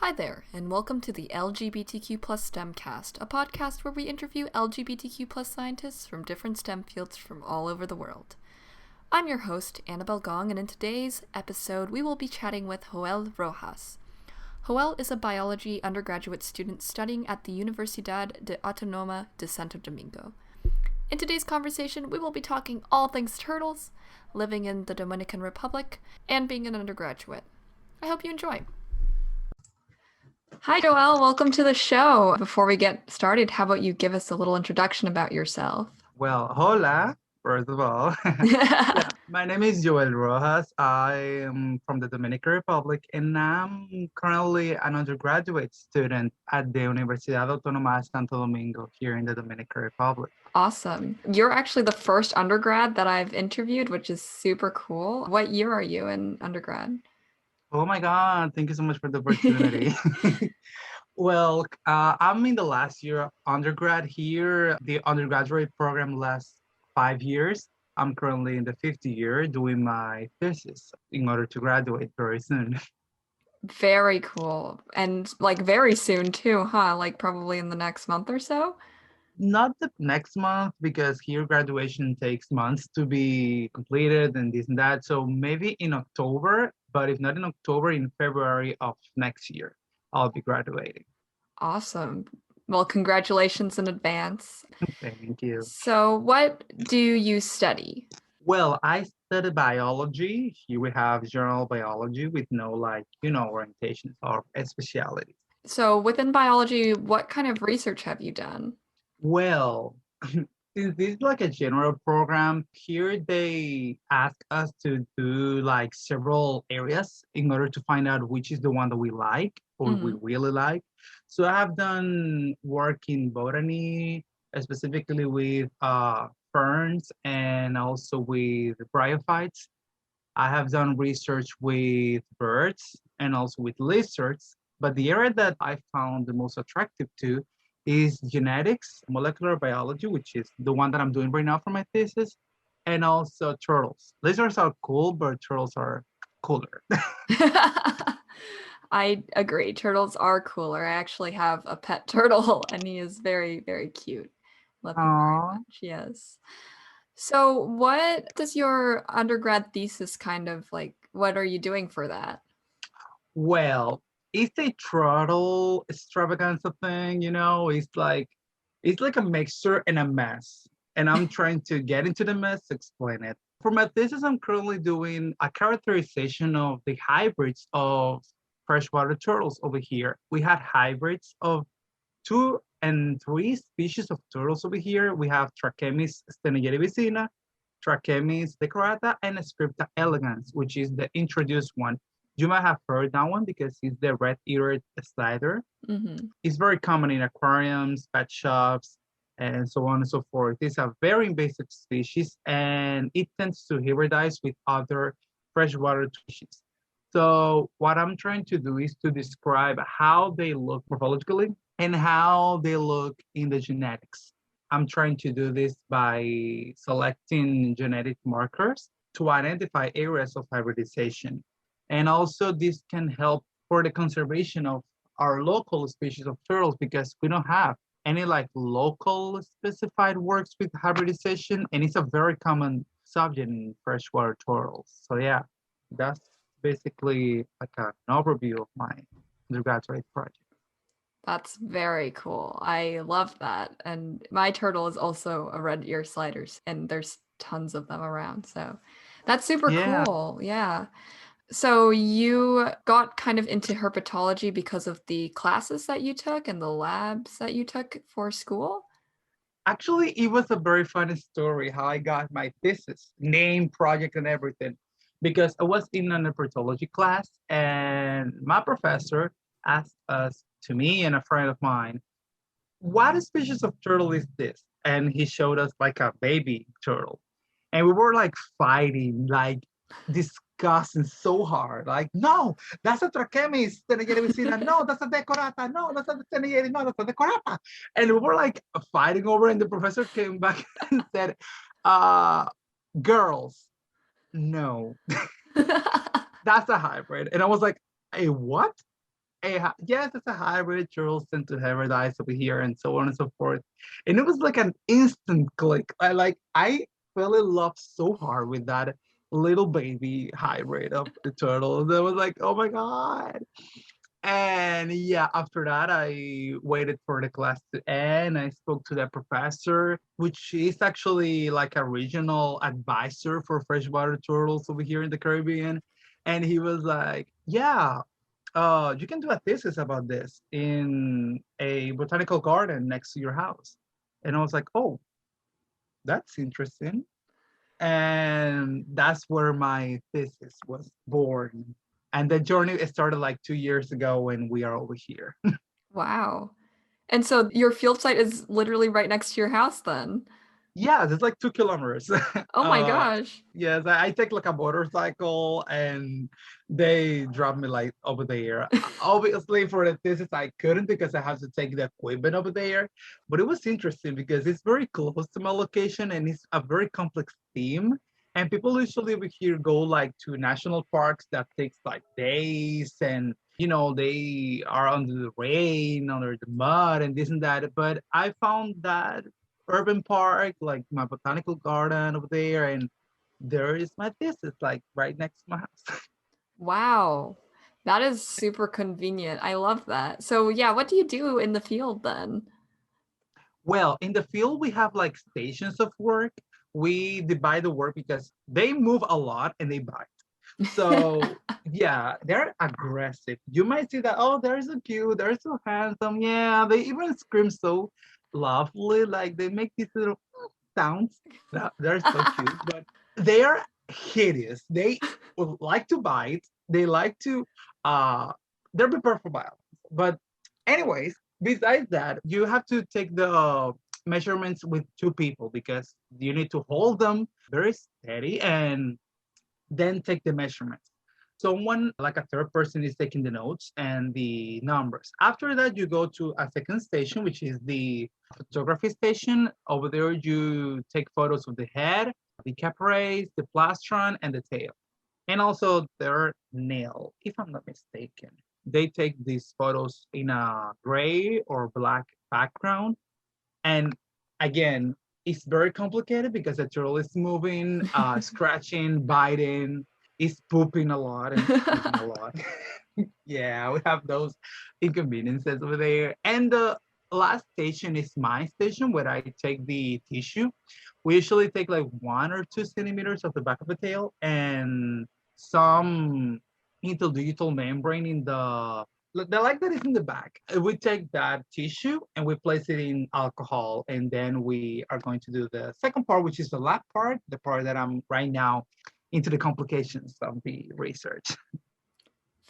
Hi there, and welcome to the LGBTQ plus STEMcast, a podcast where we interview LGBTQ plus scientists from different STEM fields from all over the world. I'm your host, Annabel Gong, and in today's episode, we will be chatting with Joel Rojas. Joel is a biology undergraduate student studying at the Universidad de Autónoma de Santo Domingo. In today's conversation, we will be talking all things turtles, living in the Dominican Republic, and being an undergraduate. I hope you enjoy. Hi, Joel. Welcome to the show. Before we get started, how about you give us a little introduction about yourself? Well, hola, first of all. Yeah, my name is Joel Rojas. I am from the Dominican Republic, and I'm currently an undergraduate student at the Universidad Autónoma de Santo Domingo here in the Dominican Republic. Awesome. You're actually the first undergrad that I've interviewed, which is super cool. What year are you in undergrad? Oh my God, thank you so much for the opportunity. Well, I'm in the last year of undergrad here. The undergraduate program lasts 5 years. I'm currently in the fifth year doing my thesis in order to graduate very soon. Very cool. And like very soon too, huh? Like probably in the next month or so? Not the next month because here graduation takes months to be completed and this and that. So maybe in October, but if not in October, in February of next year, I'll be graduating. Awesome. Well, congratulations in advance. Thank you. So, what do you study? Well, I study biology. Here we have general biology with no orientations or specialties. So, within biology, what kind of research have you done? Well, since this is like a general program, here they ask us to do like several areas in order to find out which is the one that we like or we really like. So I have done work in botany, specifically with ferns and also with bryophytes. I have done research with birds and also with lizards, but the area that I found the most attractive to is genetics, molecular biology, which is the one that I'm doing right now for my thesis, and also turtles. Lizards are cool, but turtles are cooler. I agree. Turtles are cooler. I actually have a pet turtle, and he is very, very cute. Love him very Aww. much. Yes. So, what does your undergrad thesis kind of like? What are you doing for that? Well, it's a turtle extravaganza thing, it's like a mixture and a mess. And I'm trying to get into the mess to explain it. For my thesis, I'm currently doing a characterization of the hybrids of freshwater turtles over here. We had hybrids of 2 and 3 species of turtles over here. We have Trachemis stenigeri, Trachemis decorata, and Scripta elegans, which is the introduced one. You might have heard that one because it's the red-eared slider. It's very common in aquariums, pet shops, and so on and so forth. It's a very invasive species, and it tends to hybridize with other freshwater species. So what I'm trying to do is to describe how they look morphologically and how they look in the genetics. I'm trying to do this by selecting genetic markers to identify areas of hybridization. And also this can help for the conservation of our local species of turtles because we don't have any like local specified works with hybridization, and it's a very common subject in freshwater turtles. So yeah, that's basically like an overview of my undergraduate project. That's very cool. I love that. And my turtle is also a red ear sliders, and there's tons of them around. So that's super Yeah. cool. Yeah. So you got kind of into herpetology because of the classes that you took and the labs that you took for school? Actually, it was a very funny story how I got my thesis, name, project, and everything. Because I was in an herpetology class and my professor asked us, to me and a friend of mine, what species of turtle is this? And he showed us like a baby turtle. And we were like fighting, like discussing so hard. Like, no, that's a Trachemis tenegerivicina. No, that's a decorata. No, that's a tenegeri. No, that's a decorata. And we were like fighting over, and the professor came back and said, girls, no, that's a hybrid. And I was like, a what? Yes, it's a hybrid. Turtles tend to hybridize over here and so on and so forth. And it was like an instant click. I fell in love so hard with that little baby hybrid of the turtle. That was like, oh my God. And yeah, after that, I waited for the class to end. I spoke to the professor, which is actually like a regional advisor for freshwater turtles over here in the Caribbean. And he was like, yeah, you can do a thesis about this in a botanical garden next to your house. And I was like, oh, that's interesting. And that's where my thesis was born. And the journey started like 2 years ago when we are over here. Wow. And so your field site is literally right next to your house then? Yeah, it's like 2 kilometers. Oh my uh, gosh. yes, I take like a motorcycle and they drop me like over there. Obviously, for the thesis, I couldn't because I have to take the equipment over there. But it was interesting because it's very close to my location and it's a very complex theme. And people usually over here go like to national parks that takes like days and they are under the rain, under the mud and this and that. But I found that urban park, like my botanical garden over there, and there is my thesis, like right next to my house. Wow. That is super convenient. I love that. So yeah, what do you do in the field then? Well, in the field, we have like stations of work. We divide the work because they move a lot and they bite. So yeah, they're aggressive. You might see that, oh, they're so cute, they're so handsome. Yeah, they even scream so lovely, like they make these little sounds. They're so cute, but they are hideous. They would like to bite. They like to they're prepared for violence. But anyways, besides that, you have to take the measurements with two people because you need to hold them very steady and then take the measurements. Someone like a third person is taking the notes and the numbers. After that, you go to a second station, which is the photography station. Over there, you take photos of the head, the capillaries, the plastron, and the tail. And also their nail, if I'm not mistaken. They take these photos in a gray or black background. And again, it's very complicated because the turtle is moving, scratching, biting, is pooping a lot and eating a lot. Yeah, we have those inconveniences over there. And the last station is my station where I take the tissue. We usually take like 1 or 2 centimeters of the back of the tail and some interdigital membrane in the leg that is in the back. We take that tissue and we place it in alcohol, and then we are going to do the second part, which is the lab part, the part that I'm right now into the complications of the research.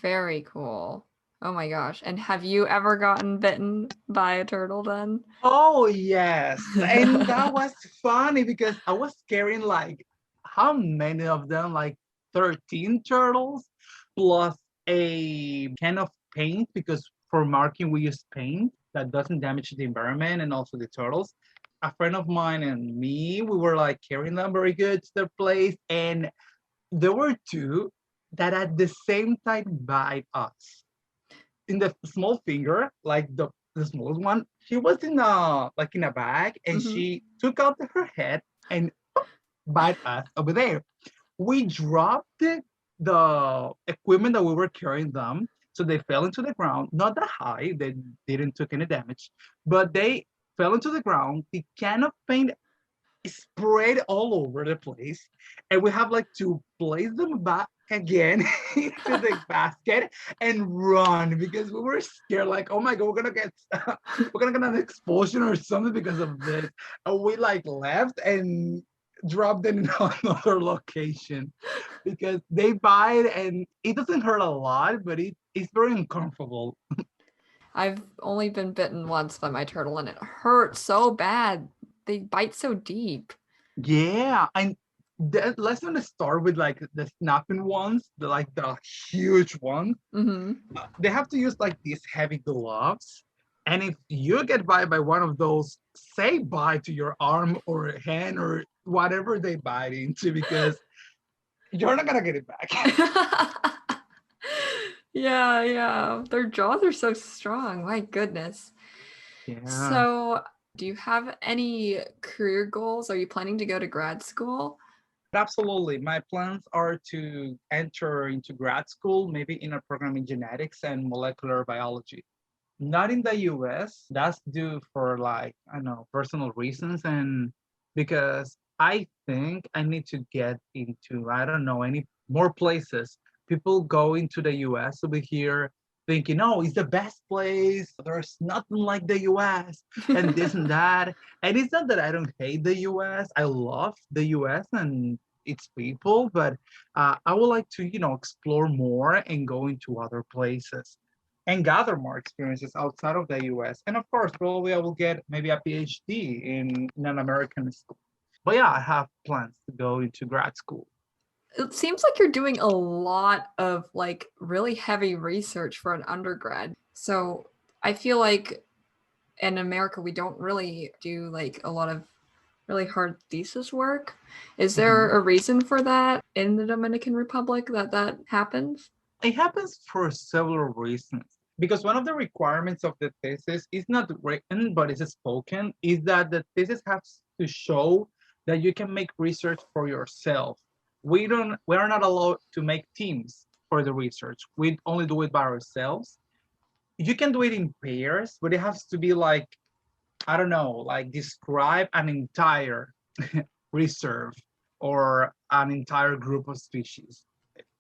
Very cool. Oh my gosh. And have you ever gotten bitten by a turtle then? Oh yes, and that was funny because I was carrying like how many of them? Like 13 turtles plus a can of paint because for marking we use paint that doesn't damage the environment and also the turtles. A friend of mine and me, we were like carrying them very good to their place, and there were two that at the same time bite us in the small finger, like the smallest one. She was in a bag, and Hmm. she took out her head and bite us over there. We dropped the equipment that we were carrying them, so they fell into the ground. Not that high, they didn't took any damage, but they fell into the ground. The can of paint sprayed all over the place, and we have like to place them back again into the basket and run because we were scared, like, oh my god, we're gonna get we're gonna get an explosion or something because of this. And we like left and dropped it in another location because they bite and it doesn't hurt a lot, but it's very uncomfortable. I've only been bitten once by my turtle and it hurt so bad. They bite so deep. Yeah, and let's not start with like the snapping ones, the huge ones. Hmm. They have to use like these heavy gloves. And if you get bite by one of those, say bye to your arm or hand or whatever they bite into because you're not gonna get it back. Yeah. Their jaws are so strong. My goodness. Yeah. So, do you have any career goals? Are you planning to go to grad school? Absolutely. My plans are to enter into grad school, maybe in a program in genetics and molecular biology. Not in the US. That's due for like, I don't know, personal reasons. And because I think I need to get into, I don't know, any more places. People go into the US over here thinking, oh, it's the best place. There's nothing like the US and this and that. And it's not that I don't hate the US. I love the US and its people, but I would like to, explore more and go into other places and gather more experiences outside of the US. And of course, probably I will get maybe a PhD in an American school. But yeah, I have plans to go into grad school. It seems like you're doing a lot of like really heavy research for an undergrad. So, I feel like in America we don't really do like a lot of really hard thesis work. Is there Mhm. a reason for that in the Dominican Republic that happens? It happens for several reasons. Because one of the requirements of the thesis is not written, but it's spoken, is that the thesis has to show that you can make research for yourself. We are not allowed to make teams for the research. We only do it by ourselves. You can do it in pairs, but it has to be like, I don't know, like describe an entire reserve or an entire group of species.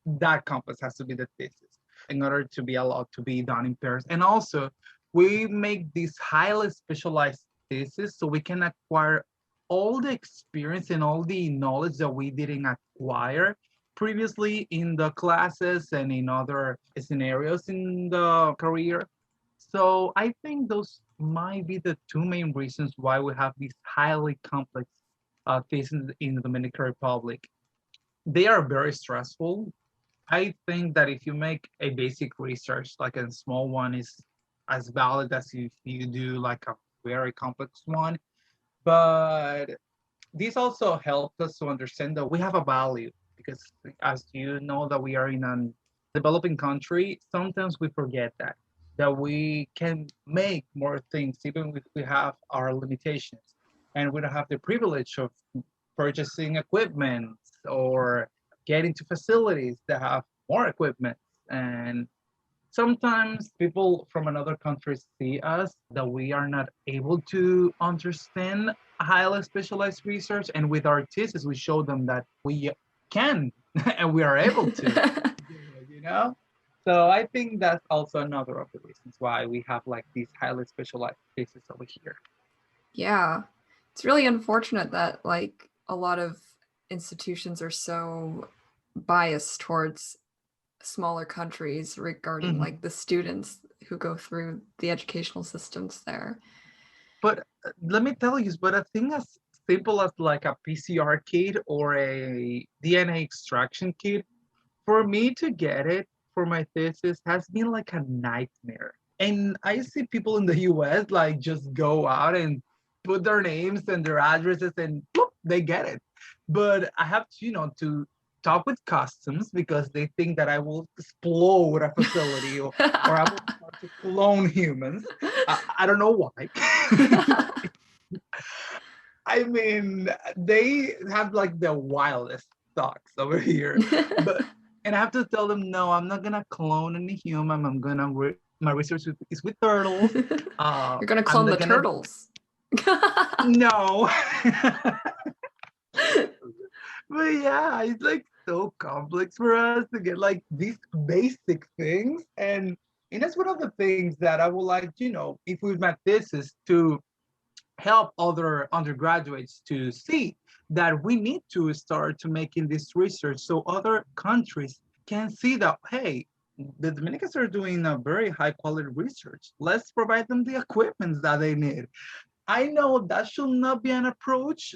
That complex has to be the thesis in order to be allowed to be done in pairs. And also, we make these highly specialized thesis so we can acquire all the experience and all the knowledge that we didn't acquire previously in the classes and in other scenarios in the career. So I think those might be the two main reasons why we have these highly complex theses in the Dominican Republic. They are very stressful. I think that if you make a basic research, like a small one, is as valid as if you do like a very complex one. But this also helps us to understand that we have a value because, as you know, that we are in a developing country, sometimes we forget that we can make more things even if we have our limitations, and we don't have the privilege of purchasing equipment or getting to facilities that have more equipment. And sometimes people from another country see us that we are not able to understand highly specialized research, and with our thesis we show them that we can and we are able to do it. So I think that's also another of the reasons why we have like these highly specialized thesis over here. Yeah. It's really unfortunate that like a lot of institutions are so biased towards smaller countries regarding Mhm. like the students who go through the educational systems there. But let me tell you, but a thing as simple as like a PCR kit or a DNA extraction kit, for me to get it for my thesis has been like a nightmare. And I see people in the US like just go out and put their names and their addresses and boop, they get it. But I have to, to talk with customs because they think that I will explode a facility or I will start to clone humans. I don't know why. I mean, they have like the wildest thoughts over here, but and I have to tell them, no, I'm not gonna clone any human. I'm gonna my research is with turtles. You're gonna I'm clone not the gonna turtles. no, but yeah, it's like so complex for us to get like these basic things, and that's one of the things that I would like, if we met this is to help other undergraduates to see that we need to start to making this research so other countries can see that, hey, the Dominicans are doing a very high quality research. Let's provide them the equipment that they need. I know that should not be an approach.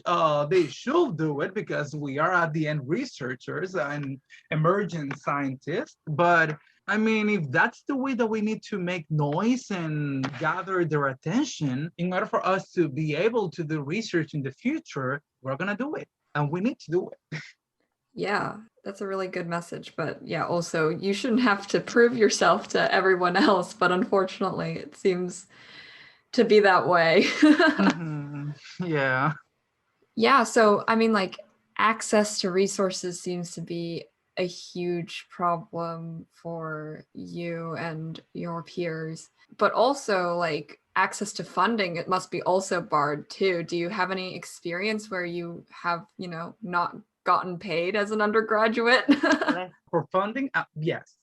They should do it because we are at the end researchers and emerging scientists. But I mean, if that's the way that we need to make noise and gather their attention in order for us to be able to do research in the future, we're going to do it. And we need to do it. Yeah. That's a really good message. But yeah, also, you shouldn't have to prove yourself to everyone else. But unfortunately, it seems to be that way. Yeah. Yeah, so I mean, like, access to resources seems to be a huge problem for you and your peers. But also, like, access to funding, it must be also barred too. Do you have any experience where you have, not gotten paid as an undergraduate? For funding, yes.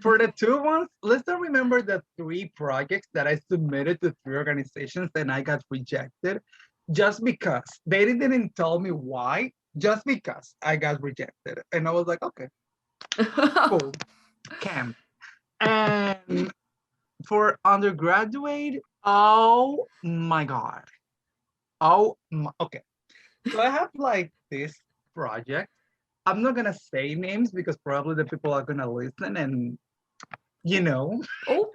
For the two ones, let's not remember the three projects that I submitted to three organizations and I got rejected just because they didn't tell me why, just because I got rejected. And I was like, okay, cool, can. And for undergraduate, oh my God. Okay. So I have like this project. I'm not gonna say names because probably the people are gonna listen and you know. Oh.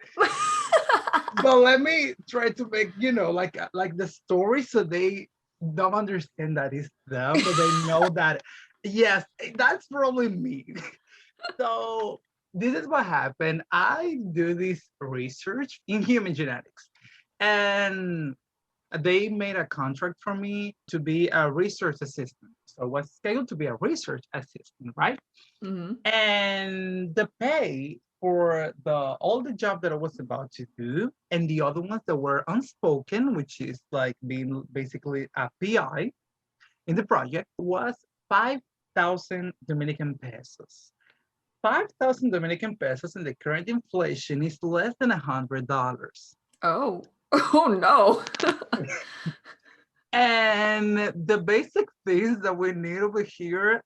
But let me try to make like the story so they don't understand that it's them, but they know that yes, that's probably me. So this is what happened. I do this research in human genetics, and they made a contract for me to be a research assistant. So I was scheduled to be a research assistant, right? Hmm. And the pay for the all the job that I was about to do and the other ones that were unspoken, which is like being basically a PI in the project, was 5,000 Dominican pesos. 5,000 Dominican pesos in the current inflation is less than $100. Oh. Oh no. And the basic things that we need over here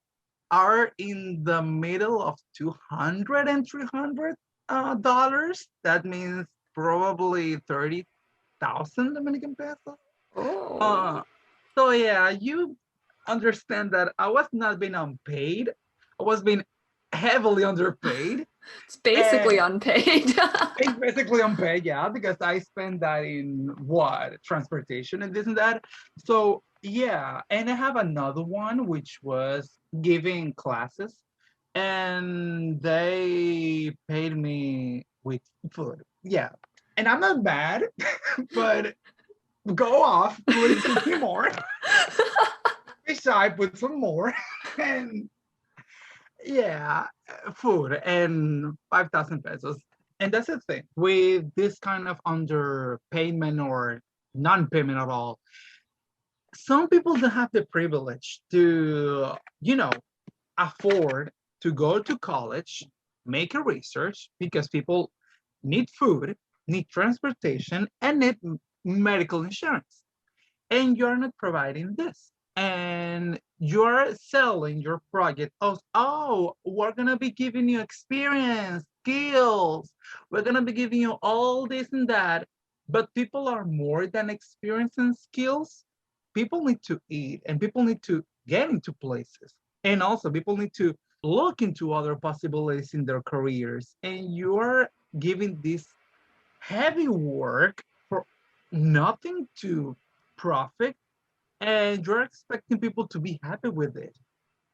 are in the middle of 200 and 300 dollars. That means probably 30,000 Dominican pesos. Oh. Uh, so yeah, you understand that I was not being unpaid. I was being heavily underpaid. It's basically And unpaid. it's basically unpaid, yeah, because I spend that in what? Transportation and this and that. So yeah, and I have another one which was giving classes and they paid me with food. Yeah. And I'm not mad, but go off, please put me more. Beside put some more. And yeah, food and 5,000 pesos. And that's the thing with this kind of underpayment or non-payment at all. Some people don't have the privilege to, afford to go to college, make a research because people need food, need transportation, and need medical insurance. And you're not providing this. And you're selling your project as, oh, we're going to be giving you experience, skills. We're going to be giving you all this and that. But people are more than experience and skills. People need to eat and people need to get into places. And also, people need to look into other possibilities in their careers. And you're giving this heavy work for nothing to profit and you're expecting people to be happy with it.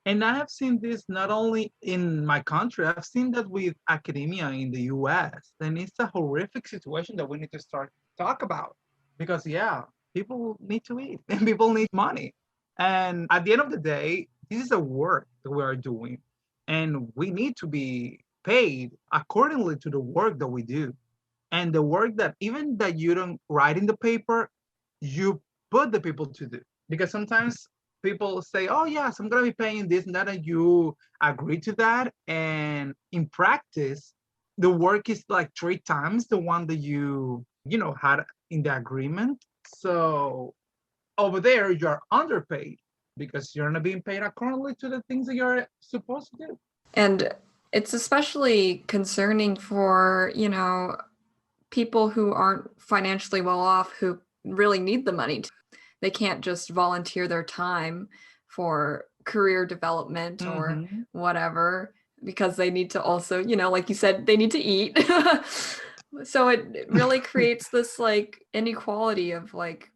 And I have seen this not only in my country, I've seen that with academia in the US. And it's a horrific situation that we need to start to talk about. Because yeah, people need to eat and people need money. And at the end of the day, this is a work that we are doing. And we need to be paid accordingly to the work that we do. And the work that even that you don't write in the paper, you put the people to do. Because sometimes people say, oh yes, I'm gonna be paying this and that, and you agree to that. And in practice, the work is like three times the one that you had in the agreement. So over there you're underpaid because you're not being paid accordingly to the things that you're supposed to do. And it's especially concerning for, people who aren't financially well off who really need the money. They can't just volunteer their time for career development or Mm-hmm. whatever because they need to also, like you said, they need to eat. So it really creates this like inequality of like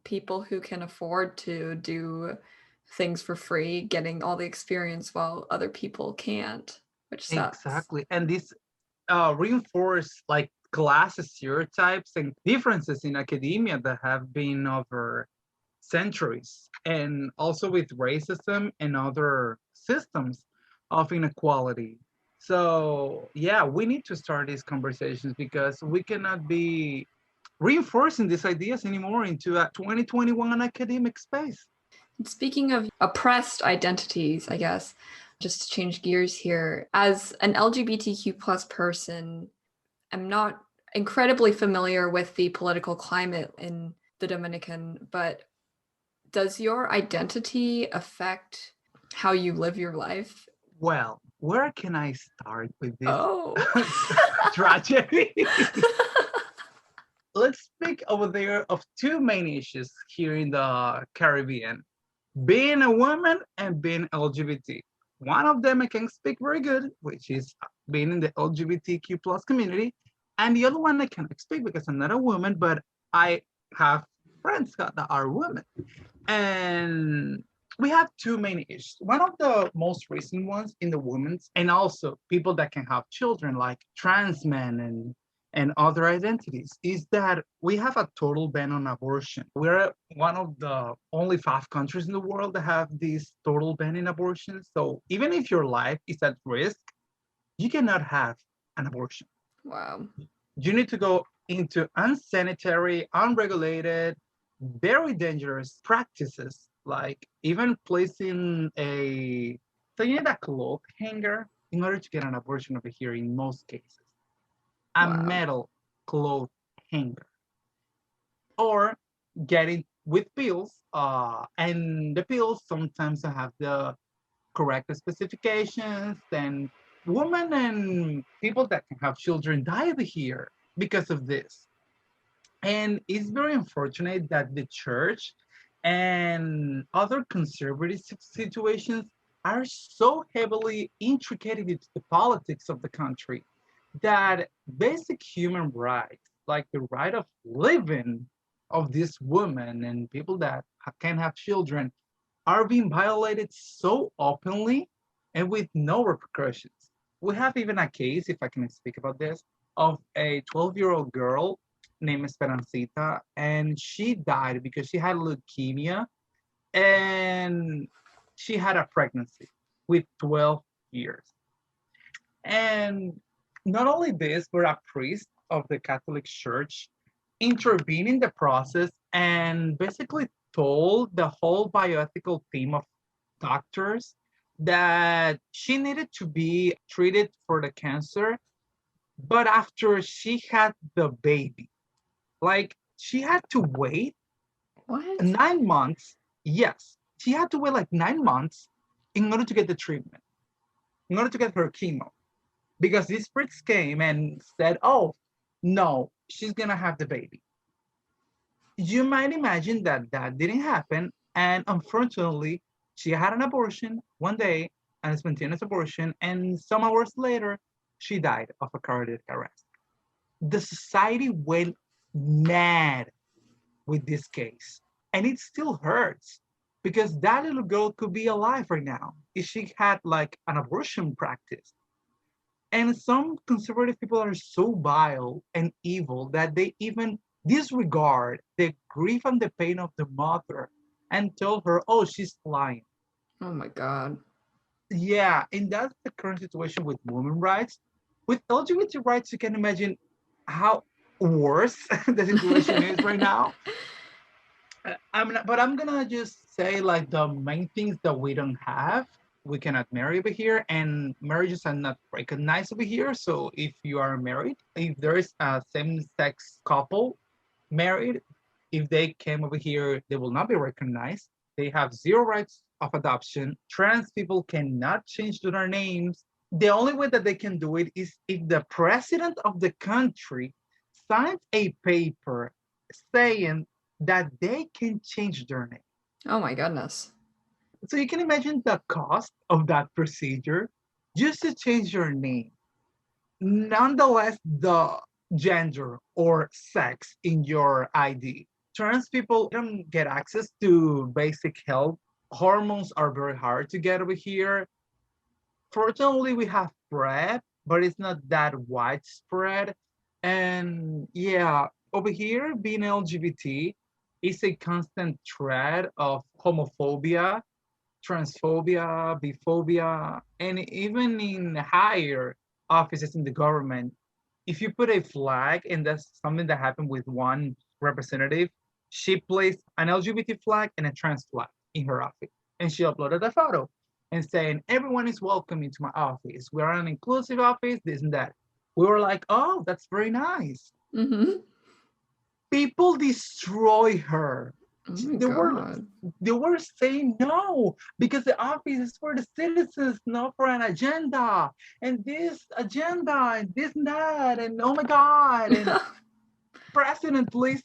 people who can afford to do things for free, getting all the experience while other people can't, which sucks. Exactly. And this reinforce like class stereotypes and differences in academia that have been over centuries, and also with racism and other systems of inequality. So yeah, we need to start these conversations because we cannot be reinforcing these ideas anymore into a 2021 academic space. Speaking of oppressed identities, I guess, just to change gears here, as an LGBTQ plus person, I'm not incredibly familiar with the political climate in the Dominican, but does your identity affect how you live your life? Well, where can I start with this Oh. tragedy? Let's speak over there of two main issues here in the Caribbean: being a woman and being LGBT. One of them I can speak very good, which is being in the LGBTQ plus community, and the other one I cannot speak because I'm not a woman, but I have friends that are women, and we have two main issues. One of the most recent ones in the women's, and also people that can have children, like trans men and other identities, is that we have a total ban on abortion. We're one of the only 5 countries in the world that have this total ban in abortion. So even if your life is at risk, you cannot have an abortion. Wow. You need to go into unsanitary, unregulated, very dangerous practices, like even placing a, so you need a cloth hanger in order to get an abortion over here in most cases. A Wow. metal cloth hanger, or getting with pills, and the pills sometimes have the correct specifications, and women and people that can have children die over here because of this. And it's very unfortunate that the church and other conservative situations are so heavily intricated into the politics of the country that basic human rights, like the right of living of this woman and people that can have children, are being violated so openly and with no repercussions. We have even a case, if I can speak about this, of a 12-year-old girl named Esperancita, and she died because she had leukemia and she had a pregnancy with 12 years. And not only this, but a priest of the Catholic Church intervened in the process and basically told the whole bioethical team of doctors that she needed to be treated for the cancer, but after she had the baby. Like, she had to wait What? 9 months. Yes, she had to wait like 9 months in order to get the treatment, in order to get her chemo. Because these priests came and said, oh, no, she's gonna have the baby. You might imagine that that didn't happen. And unfortunately, she had an abortion one day, a spontaneous abortion, and some hours later, she died of a cardiac arrest. The society went mad with this case. And it still hurts because that little girl could be alive right now if she had like an abortion practice. And some conservative people are so vile and evil that they even disregard the grief and the pain of the mother and tell her, oh, she's lying. Oh my God. Yeah, and that's the current situation with women's rights. With LGBT rights, you can imagine how worse the situation is right now. But I'm gonna just say like the main things that we don't have. We cannot marry over here, and marriages are not recognized over here. So if you are married, if there is a same-sex couple married, if they came over here, they will not be recognized. They have zero rights of adoption. Trans people cannot change their names. The only way that they can do it is if the president of the country signs a paper saying that they can change their name. Oh my goodness. So you can imagine the cost of that procedure just to change your name. Nonetheless, the gender or sex in your ID. Trans people don't get access to basic health hormones are very hard to get over here. Fortunately, we have PrEP, but it's not that widespread. And yeah, over here, being LGBT is a constant thread of homophobia, transphobia, biphobia, and even in higher offices in the government. If you put a flag, and that's something that happened with one representative, she placed an LGBT flag and a trans flag in her office. And she uploaded a photo and saying, everyone is welcome into my office. We're an inclusive office, this and that. We were like, oh, that's very nice. Mm-hmm. People destroy her. Oh my They were God. they were saying no because the office is for the citizens, not for an agenda. And this agenda and this and that, and oh my God, and president, please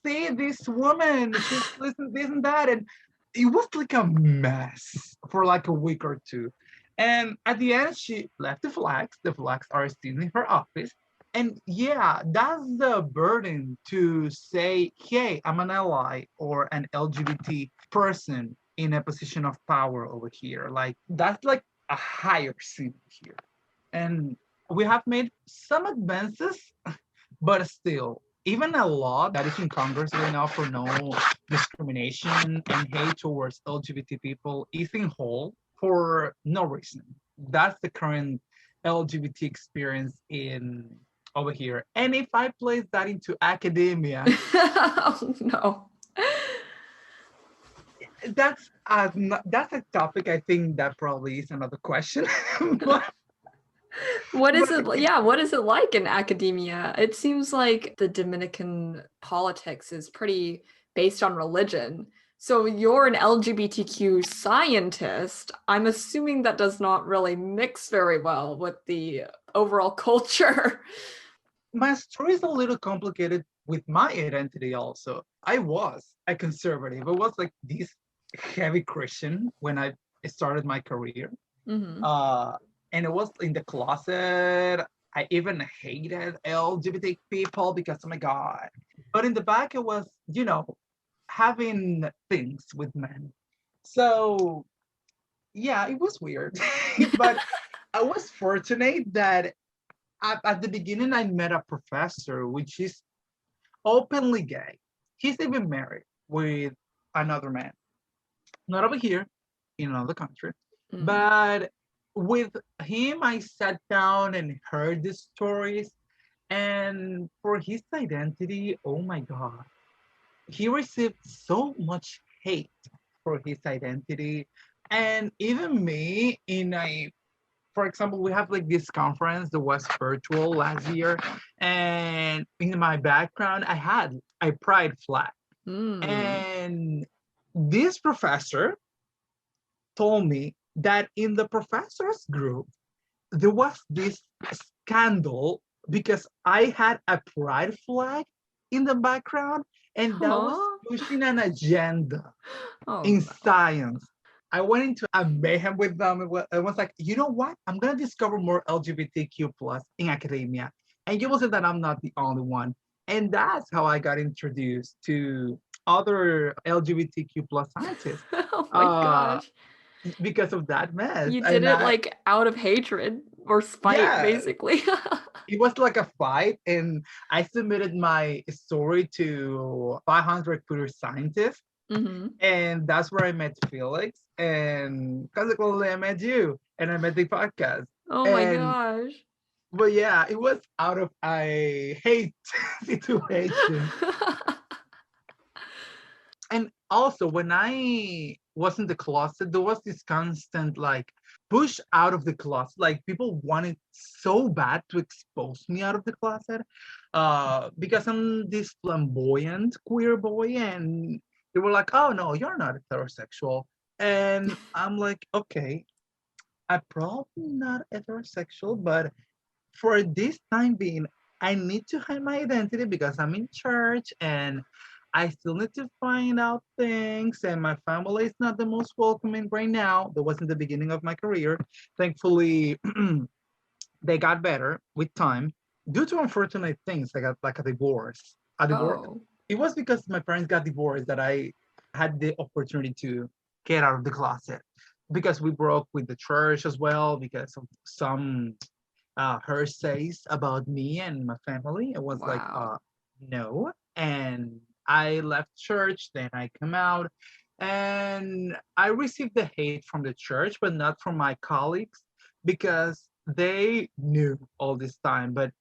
see this woman. She's listening this and that. And it was like a mess for like a week or two. And at the end, she left the flags. The flags are still in her office. And yeah, that's the burden to say, hey, I'm an ally or an LGBT person in a position of power over here. Like, that's like a higher sin here. And we have made some advances, but still, even a law that is in Congress right now for no discrimination and hate towards LGBT people is in hold for no reason. That's the current LGBT experience in over here. And if I place that into academia, Oh no. that's a topic I think that probably is another question. but, What is but it? Yeah, what is it like in academia? It seems like the Dominican politics is pretty based on religion. So you're an LGBTQ scientist. I'm assuming that does not really mix very well with the overall culture. my story is a little complicated with my identity also. I was a conservative. I was like this heavy Christian when I started my career. Mm-hmm. Uh, and it was in the closet. I even hated LGBT people because, oh my God. But in the back, it was, having things with men. So, yeah, it was weird. but I was fortunate that at the beginning, I met a professor, which is openly gay. He's even married with another man, not over here, in another country. Mm. But with him, I sat down and heard the stories. And for his identity, oh my God, he received so much hate for his identity. And even me, for example, we have like this conference that was virtual last year. And in my background, I had a pride flag. Mm. And this professor told me that in the professors group, there was this scandal because I had a pride flag in the background and that was Huh? pushing an agenda Oh in no. science. I went into a mayhem with them. It was like, you know what? I'm going to discover more LGBTQ plus in academia. And you will see that I'm not the only one. And that's how I got introduced to other LGBTQ plus scientists. Oh my Uh, gosh. because of that mess. You did And it like out of hatred or spite, yeah, basically. it was like a fight. And I submitted my story to 500 Twitter scientists. Mm-hmm. And that's where I met Felix. And consequently, I met you and I met the podcast. Oh my And, gosh. but yeah, it was out of a hate situation. And also, when I was in the closet, there was this constant like push out of the closet. Like people wanted so bad to expose me out of the closet, because I'm this flamboyant queer boy, and they were like, "Oh no, you're not heterosexual," and I'm like, "Okay, I'm probably not heterosexual, but for this time being, I need to hide my identity because I'm in church and I still need to find out things. And my family is not the most welcoming right now. That was in the beginning of my career. Thankfully, they got better with time due to unfortunate things. I got like a divorce. A divorce. Oh. It was because my parents got divorced that I had the opportunity to get out of the closet because we broke with the church as well because of some hearsays about me and my family. It was like, Wow. no. And I left church, then I come out, and I received the hate from the church, but not from my colleagues because they knew all this time. But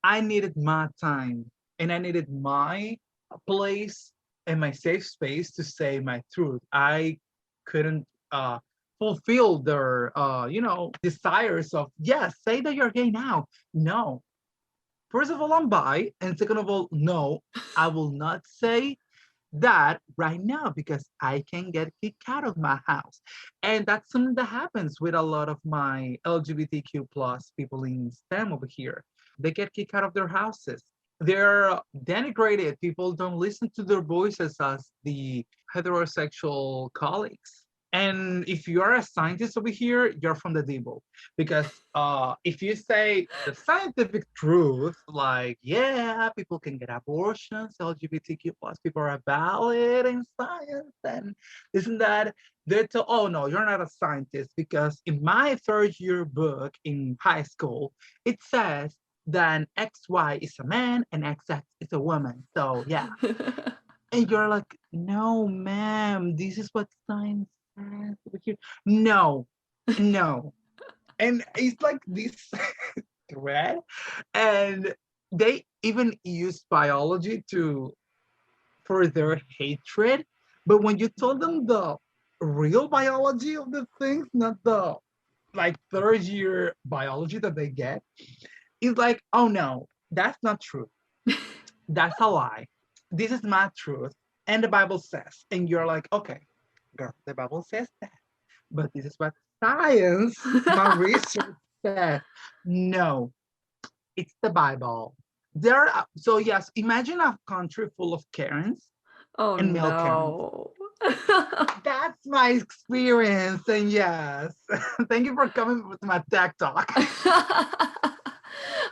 I needed my time and I needed my place and my safe space to say my truth. I couldn't fulfill their desires of, yes, say that you're gay now. No, first of all, I'm bi, and second of all, no, I will not say that right now because I can get kicked out of my house. And that's something that happens with a lot of my LGBTQ plus people in STEM over here. They get kicked out of their houses. They're denigrated. People don't listen to their voices as the heterosexual colleagues. And if you are a scientist over here, you're from the devil. Because if you say the scientific truth, like, yeah, people can get abortions, LGBTQ plus people are valid in science, and isn't that, they tell, oh no, you're not a scientist, because in my third year book in high school, it says that XY is a man and XX is a woman. So yeah. And you're like, no, ma'am, this is what science says over here. No, no. And it's like this thread. And they even use biology to for their hatred. But when you told them the real biology of the things, not the like third year biology that they get, it's like, oh no, that's not true. That's a lie. This is my truth. And the Bible says, and you're like, okay, girl, the Bible says that. But this is what science, my research says. No, it's the Bible. So yes, imagine a country full of Karens Oh and male Karens. no. That's my experience. And yes, thank you for coming with my tech talk.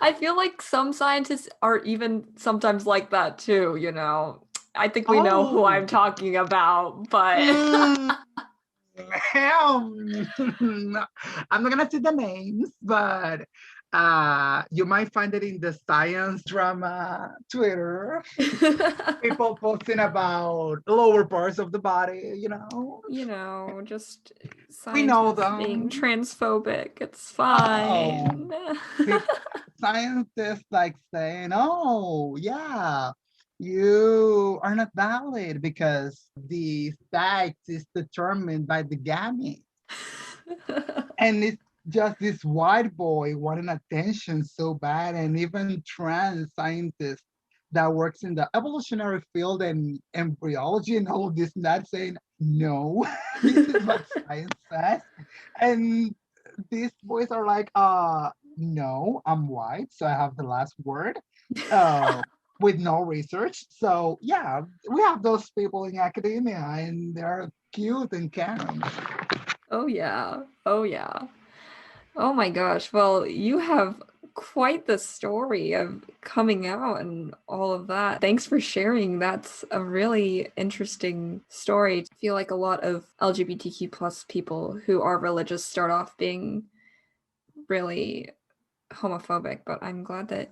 I feel like some scientists are even sometimes like that too, you know. I think we know who Oh, I'm talking about, but mm, I'm not gonna say the names, but you might find it in the science drama Twitter. People posting about lower parts of the body, you know, just We know scientists being them. transphobic. It's Oh, fine. people, scientists like saying, oh, yeah, you are not valid because the sex is determined by the gamete. And it's just this white boy wanting attention so bad, and even trans scientists that works in the evolutionary field and embryology and all of this and that saying no, this is what science says. And these boys are like, no, I'm white, so I have the last word. uh with no research. So yeah, we have those people in academia and they're cute and caring. Oh yeah. Oh yeah. Oh my gosh. Well, you have quite the story of coming out and all of that. Thanks for sharing. That's a really interesting story. I feel like a lot of LGBTQ plus people who are religious start off being really homophobic, but I'm glad that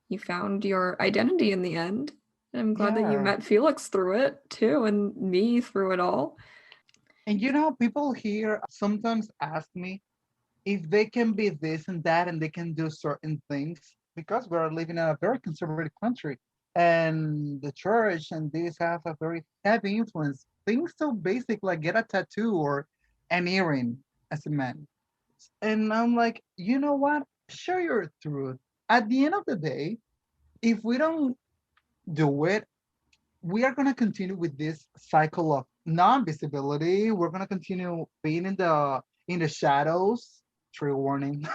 you found your identity in the end. And I'm glad that you Yeah. met Felix through it too, and me through it all. And people here sometimes ask me if they can be this and that and they can do certain things because we're living in a very conservative country and the church and these have a very heavy influence. Things so basic like get a tattoo or an earring as a man. And I'm like, you know what? Share your truth. At the end of the day, if we don't do it, we are going to continue with this cycle of non-visibility. We're going to continue being in the shadows. True warning.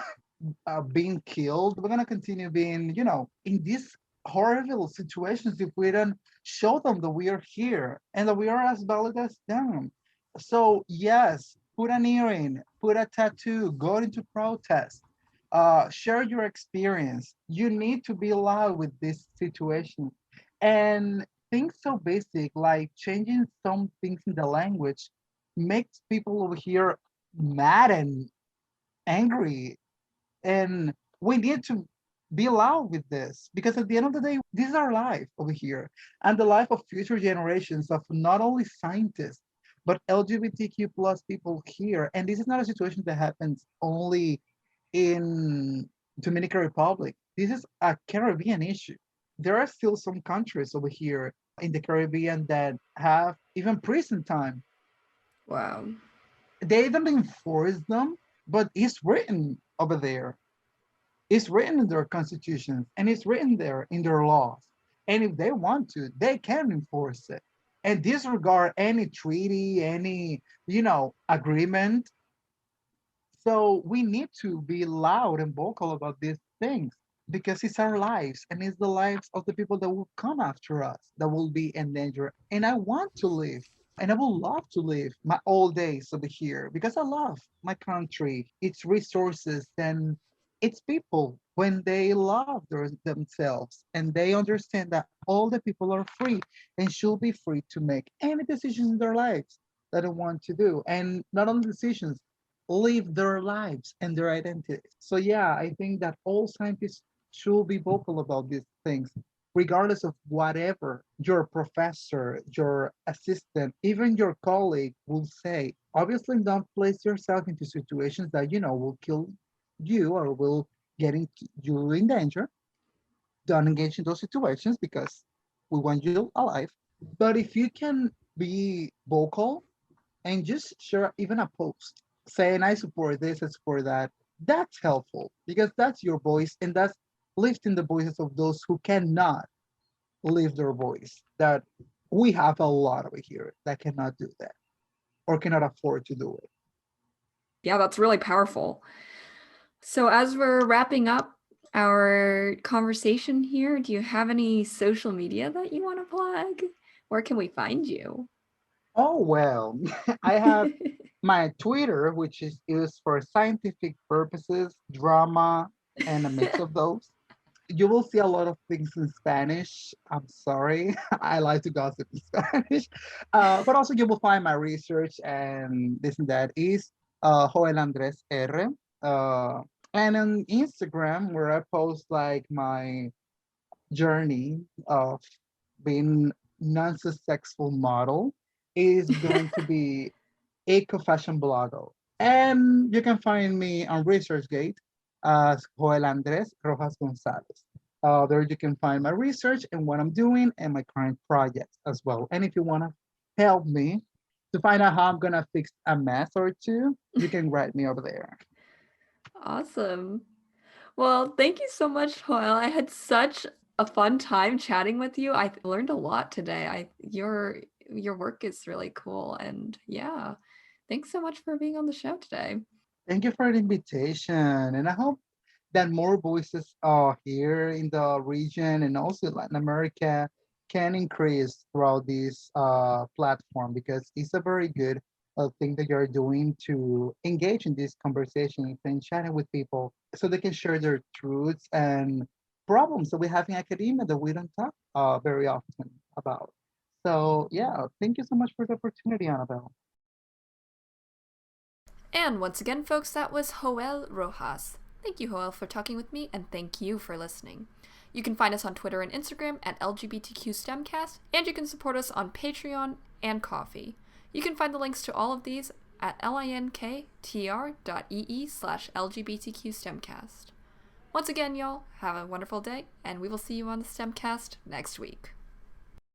Being killed. We're going to continue being, in these horrible situations if we don't show them that we are here and that we are as valid as them. So yes, put an earring, put a tattoo, go into protest, share your experience. You need to be loud with this situation. And things so basic like changing some things in the language. makes people over here mad and angry. And we need to be allowed with this because at the end of the day, this is our life over here and the life of future generations of not only scientists, but LGBTQ plus people here. And this is not a situation that happens only in Dominican Republic. This is a Caribbean issue. There are still some countries over here in the Caribbean that have even prison time. Wow. They don't enforce them, but it's written over there. It's written in their constitutions and it's written there in their laws. And if they want to, they can enforce it and disregard any treaty, any, agreement. So we need to be loud and vocal about these things because it's our lives and it's the lives of the people that will come after us that will be in danger. And I want to live and I would love to live my old days over here because I love my country, its resources, and its people when they love themselves and they understand that all the people are free and should be free to make any decisions in their lives that they want to do. And not only decisions, live their lives and their identities. So yeah, I think that all scientists should be vocal about these things, regardless of whatever your professor, your assistant, even your colleague will say. Obviously, don't place yourself into situations that will kill you or will you in danger. Don't engage in those situations because we want you alive. But if you can be vocal and just share even a post saying I support this, I support that. That's helpful because that's your voice and that's lifting the voices of those who cannot lift their voice. That we have a lot over here that cannot do that or cannot afford to do it. Yeah, that's really powerful. So as we're wrapping up our conversation here, do you have any social media that you want to plug? Where can we find you? Oh well, I have my Twitter, which is used for scientific purposes, drama, and a mix of those. You will see a lot of things in Spanish. I'm sorry, I like to gossip in Spanish. But also you will find my research and this and that is Joel Andres R. Uh, and on Instagram, where I post like my journey of being non-successful model, is going to be Eco Fashion Blogger. And you can find me on ResearchGate as Joel Andres Rojas Gonzalez. There you can find my research and what I'm doing and my current projects as well. And if you want to help me to find out how I'm going to fix a mess or two, you can write me over there. Awesome. Well, thank you so much, Joel. I had such a fun time chatting with you. I learned a lot today. Your work is really cool, and yeah, thanks so much for being on the show today. Thank you for the invitation. And I hope that more voices here in the region and also Latin America can increase throughout this platform because it's a very good thing that you're doing to engage in these conversations and chatting with people so they can share their truths and problems that we have in academia that we don't talk very often about. So yeah, thank you so much for the opportunity, Annabelle. And once again, folks, that was Joel Rojas. Thank you, Joel, for talking with me, and thank you for listening. You can find us on Twitter and Instagram at LGBTQ STEMcast, and you can support us on Patreon and Ko-fi. You can find the links to all of these at linktr.ee/LGBTQ STEMcast. Once again, y'all, have a wonderful day, and we will see you on the STEMcast next week.